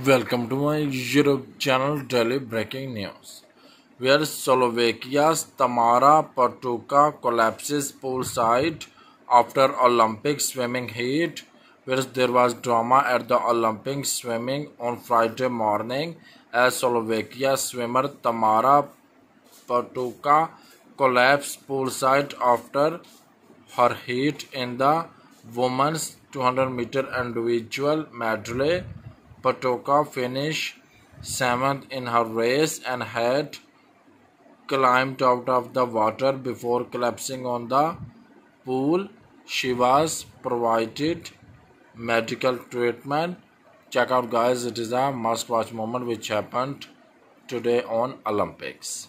Welcome to my YouTube channel Daily Breaking News. Where Slovakia's Tamara Patuka collapses poolside after Olympic swimming heat. Where there was drama at the Olympic swimming on Friday morning as Slovakia swimmer Tamara Patuka collapsed poolside after her heat in the women's 200-meter individual medley. Patoka finished seventh in her race and had climbed out of the water before collapsing on the pool. She was provided medical treatment. Check out, guys, it is a must watch moment which happened today on Olympics.